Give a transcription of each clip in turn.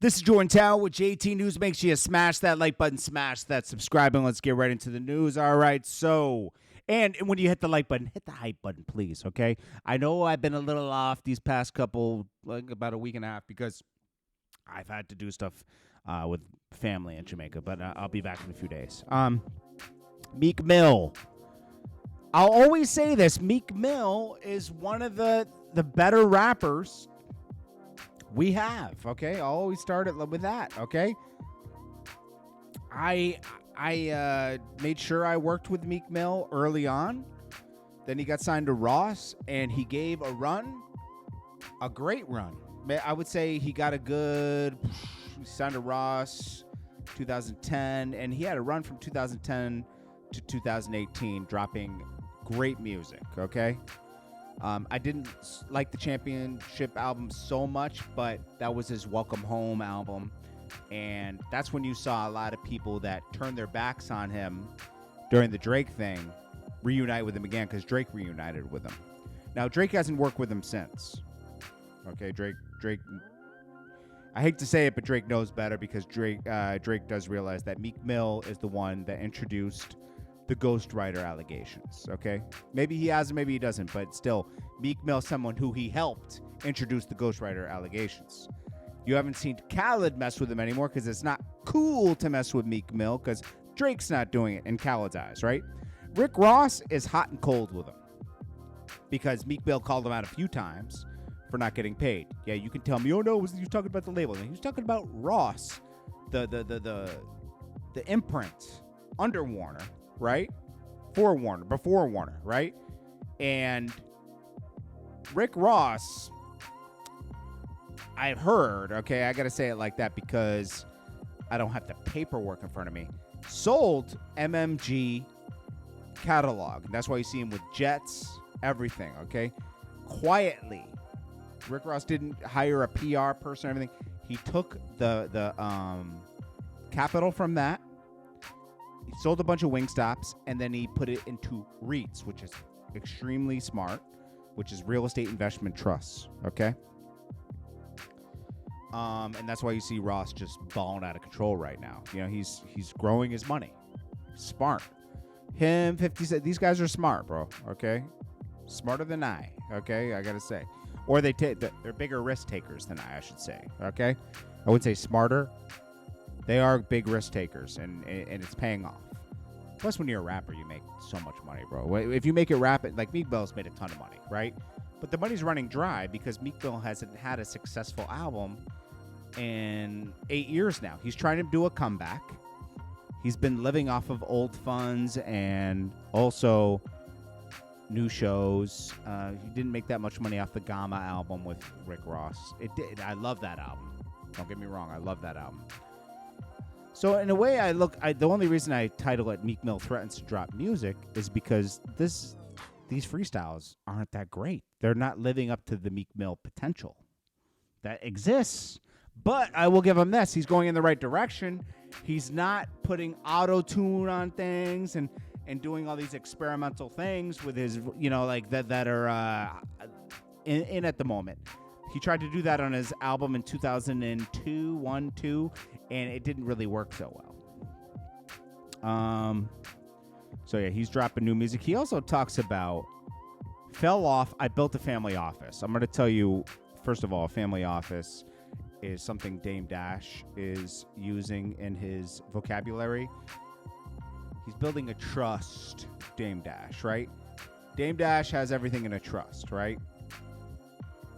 This is JordanTower with JT News. Make sure you smash that like button, smash that subscribe, and let's get right into the news. All right, so, and when you hit the like button, hit the hype button, please, okay? I know I've been a little off these past couple, like about a week and a half, because I've had to do stuff with family in Jamaica, but I'll be back in a few days. Meek Mill. I'll always say this. Meek Mill is one of the better rappers we have, okay? I'll always start it with that, okay? I made sure I worked with Meek Mill early on. Then he got signed to Ross, and he gave a great run. I would say he got he signed to Ross 2010, and he had a run from 2010 to 2018, dropping great music, okay? I didn't like the Championship album so much, but that was his Welcome Home album. And that's when you saw a lot of people that turned their backs on him during the Drake thing reunite with him again, because Drake reunited with him. Now, Drake hasn't worked with him since. Okay, Drake, I hate to say it, but Drake knows better, because Drake does realize that Meek Mill is the one that introduced the ghostwriter allegations, okay? Maybe he has, maybe he doesn't, but still, Meek Mill, someone who he helped introduce the ghostwriter allegations. You haven't seen Khaled mess with him anymore, because it's not cool to mess with Meek Mill, because Drake's not doing it in Khaled's eyes, right? Rick Ross is hot and cold with him, because Meek Mill called him out a few times for not getting paid. Yeah, you can tell me, oh no, he was talking about the label. And he was talking about Ross, the imprint under Warner, right? Before Warner, right? And Rick Ross, I've heard, okay, I got to say it like that because I don't have the paperwork in front of me, sold MMG catalog. And that's why you see him with jets, everything, okay? Quietly. Rick Ross didn't hire a PR person or everything. He took the capital from that. He sold a bunch of Wingstops, and then he put it into REITs, which is extremely smart, which is real estate investment trusts, okay? And that's why you see Ross just balling out of control right now. You know, he's growing his money. Smart. Him, 50 Cent, these guys are smart, bro, okay? Smarter than I, okay? I got to say. Or they're bigger risk takers than I should say, okay? I wouldn't say smarter. They are big risk takers, and it's paying off. Plus, when you're a rapper, you make so much money, bro. If you make it rap, like Meek Mill's made a ton of money, right? But the money's running dry because Meek Mill hasn't had a successful album in 8 years now. He's trying to do a comeback. He's been living off of old funds and also new shows. He didn't make that much money off the Gamma album with Rick Ross. It did. I love that album. Don't get me wrong. I love that album. So in a way, the only reason I title it Meek Mill Threatens to Drop Music is because these freestyles aren't that great. They're not living up to the Meek Mill potential that exists. But I will give him this. He's going in the right direction. He's not putting auto-tune on things and doing all these experimental things with his, like that are in at the moment. He tried to do that on his album in 2002, and it didn't really work so well. So yeah, he's dropping new music. He also talks about fell off. I built a family office. I'm going to tell you, first of all, a family office is something Dame Dash is using in his vocabulary. He's building a trust, Dame Dash, right? Dame Dash has everything in a trust, right?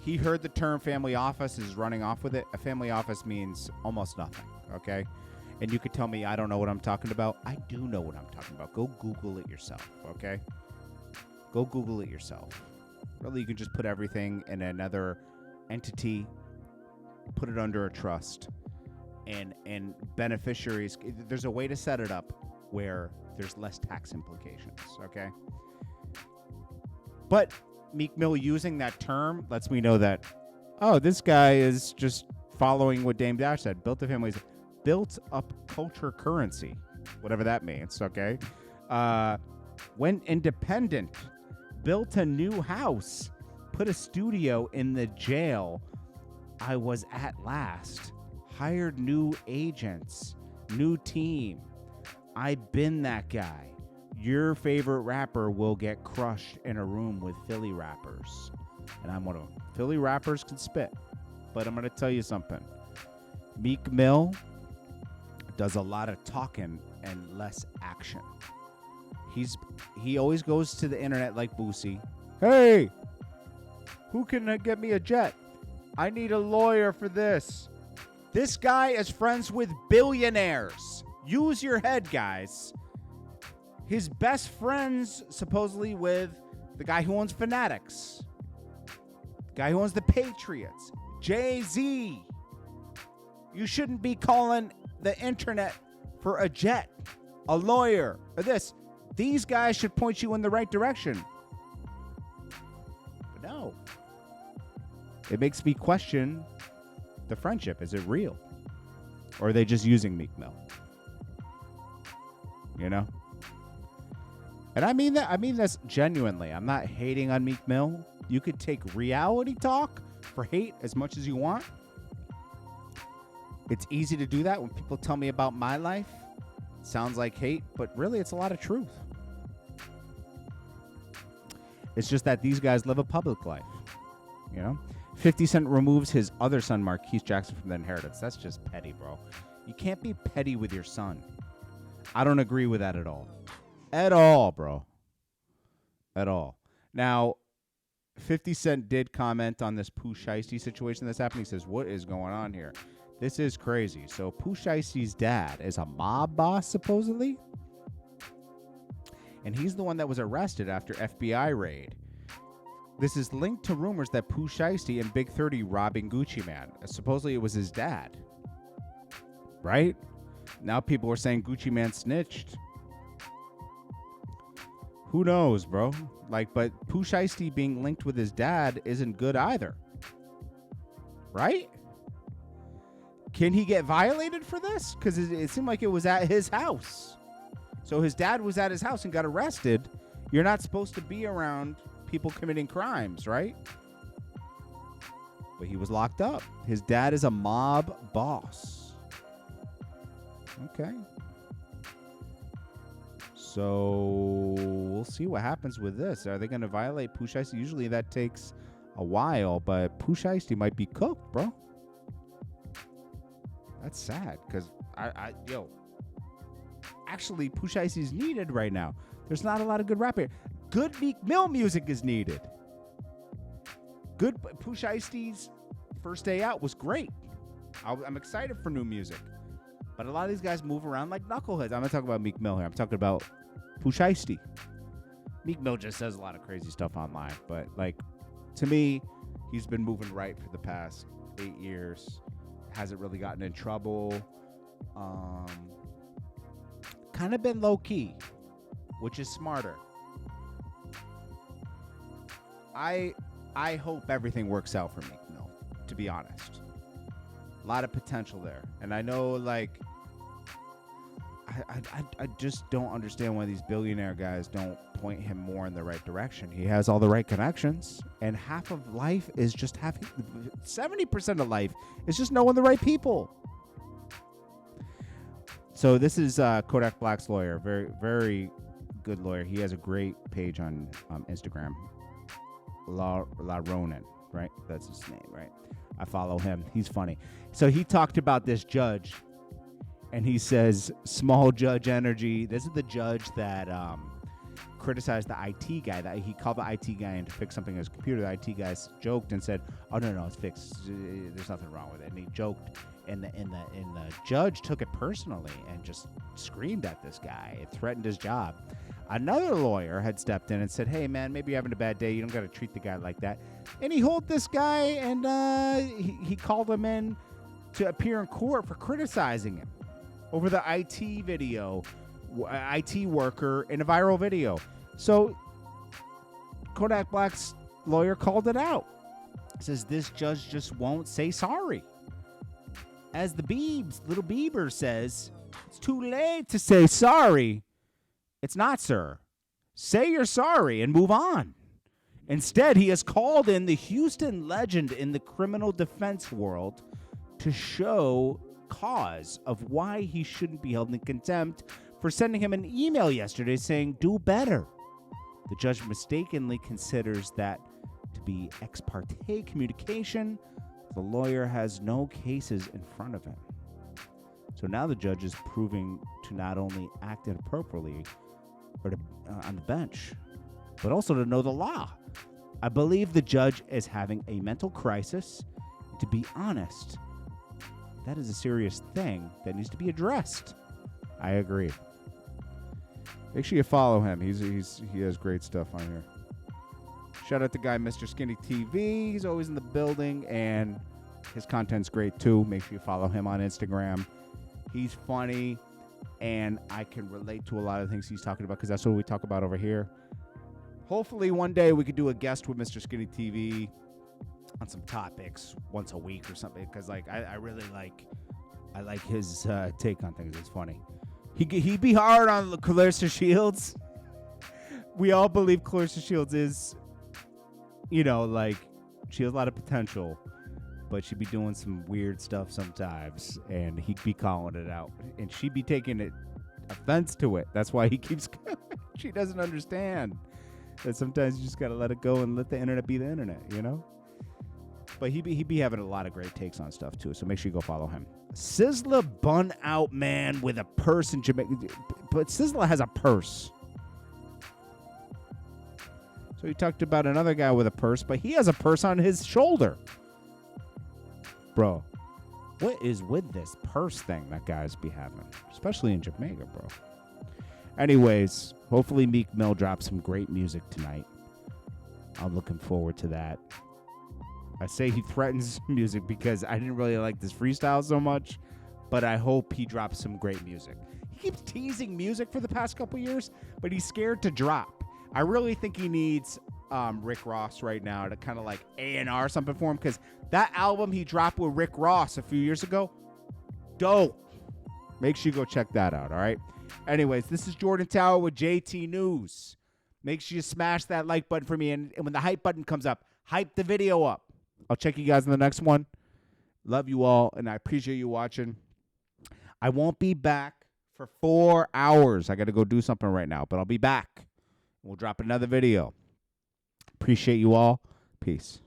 He heard the term family office, is running off with it. A family office means almost nothing, okay? And you could tell me I don't know what I'm talking about. I do know what I'm talking about. Go Google it yourself, okay? Go Google it yourself. Really, you can just put everything in another entity, put it under a trust, and beneficiaries. There's a way to set it up where there's less tax implications, okay? But Meek Mill using that term lets me know that, oh, this guy is just following what Dame Dash said. Built a family, built up culture currency, whatever that means, okay? Went independent, built a new house, put a studio in the jail I was at last, hired new agents, new team. I've been that guy. Your favorite rapper will get crushed in a room with Philly rappers. And I'm one of them. Philly rappers can spit. But I'm going to tell you something. Meek Mill does a lot of talking and less action. He always goes to the internet like Boosie. Hey, who can get me a jet? I need a lawyer for this. This guy is friends with billionaires. Use your head, guys. His best friends supposedly with the guy who owns Fanatics, the guy who owns the Patriots, Jay-Z. You shouldn't be calling the internet for a jet, a lawyer, or this. These guys should point you in the right direction. But no. It makes me question the friendship. Is it real? Or are they just using Meek Mill? You know? And I mean this genuinely. I'm not hating on Meek Mill. You could take reality talk for hate as much as you want. It's easy to do that when people tell me about my life. It sounds like hate, but really it's a lot of truth. It's just that these guys live a public life, you know? 50 Cent removes his other son, Marquise Jackson, from the inheritance. That's just petty, bro. You can't be petty with your son. I don't agree with that at all. At all, bro. At all. Now, 50 Cent did comment on this Pooh Shiesty situation that's happening. He says, what is going on here? This is crazy. So Pooh Shiesty's dad is a mob boss, supposedly. And he's the one that was arrested after FBI raid. This is linked to rumors that Pooh Shiesty and Big 30 robbing Gucci Man. Supposedly it was his dad. Right? Now people are saying Gucci Man snitched. Who knows, bro? But Pooh Shiesty being linked with his dad isn't good either. Right? Can he get violated for this? Because it seemed like it was at his house. So his dad was at his house and got arrested. You're not supposed to be around people committing crimes, right? But he was locked up. His dad is a mob boss. Okay. So we'll see what happens with this. Are they going to violate Pooh Shiesty? Usually that takes a while, but Pooh Shiesty might be cooked, bro. That's sad because actually Pooh Shiesty is needed right now. There's not a lot of good rap here. Good Meek Mill music is needed. Good Pooh Shiesty's first day out was great. I'm excited for new music. But a lot of these guys move around like knuckleheads. I'm not talking about Meek Mill here. I'm talking about Pooh Shiesty. Meek Mill just says a lot of crazy stuff online. But, to me, he's been moving right for the past 8 years. Hasn't really gotten in trouble. Kind of been low-key, which is smarter. I hope everything works out for Meek Mill, to be honest. A lot of potential there. And I know, I just don't understand why these billionaire guys don't point him more in the right direction. He has all the right connections, and half of life is just 70% of life is just knowing the right people. So this is Kodak Black's lawyer, very, very good lawyer. He has a great page on Instagram, La Ronan, right? That's his name, right? I follow him. He's funny. So he talked about this judge, and he says, small judge energy. This is the judge that criticized the IT guy. That he called the IT guy in to fix something on his computer. The IT guy joked and said, "Oh no, it's fixed. There's nothing wrong with it." And he joked, and the judge took it personally and just screamed at this guy. It threatened his job. Another lawyer had stepped in and said, "Hey man, maybe you're having a bad day. You don't got to treat the guy like that." And he hauled this guy, and he called him in to appear in court for criticizing him over the IT video, IT worker in a viral video. So Kodak Black's lawyer called it out. Says this judge just won't say sorry. As the little Bieber says, it's too late to say sorry. It's not, sir. Say you're sorry and move on. Instead, he has called in the Houston legend in the criminal defense world to show cause of why he shouldn't be held in contempt for sending him an email yesterday saying, do better. The judge mistakenly considers that to be ex parte communication. The lawyer has no cases in front of him. So now the judge is proving to not only act inappropriately or to, on the bench, but also to know the law. I believe the judge is having a mental crisis. To be honest, that is a serious thing that needs to be addressed. I agree. Make sure you follow him. He has great stuff on here. Shout out to guy Mr. Skinny TV. He's always in the building, and his content's great too. Make sure you follow him on Instagram. He's funny, and I can relate to a lot of things he's talking about because that's what we talk about over here. Hopefully one day we could do a guest with Mr. Skinny TV on some topics once a week or something because I really like his take on things. It's funny. He'd be hard on Clarissa Shields. We all believe Clarissa Shields is, she has a lot of potential, but she'd be doing some weird stuff sometimes, and he'd be calling it out, and she'd be taking offense to it. That's why he keeps. She doesn't understand that sometimes you just gotta let it go and let the internet be the internet, But he'd be having a lot of great takes on stuff too. So make sure you go follow him. Sizzla bun out man with a purse in Jamaica, but Sizzla has a purse. So he talked about another guy with a purse, but he has a purse on his shoulder. Bro, what is with this purse thing that guys be having? Especially in Jamaica, bro. Anyways, hopefully Meek Mill drops some great music tonight. I'm looking forward to that. I say he threatens music because I didn't really like this freestyle so much, but I hope he drops some great music. He keeps teasing music for the past couple years, but he's scared to drop. I really think he needs Rick Ross right now to kind of like A&R something for him because that album he dropped with Rick Ross a few years ago, dope. Make sure you go check that out, all right? Anyways, this is JordanTower with JT News. Make sure you smash that like button for me, and when the hype button comes up, hype the video up. I'll check you guys in the next one. Love you all, and I appreciate you watching. I won't be back for 4 hours. I got to go do something right now, but I'll be back. We'll drop another video. Appreciate you all. Peace.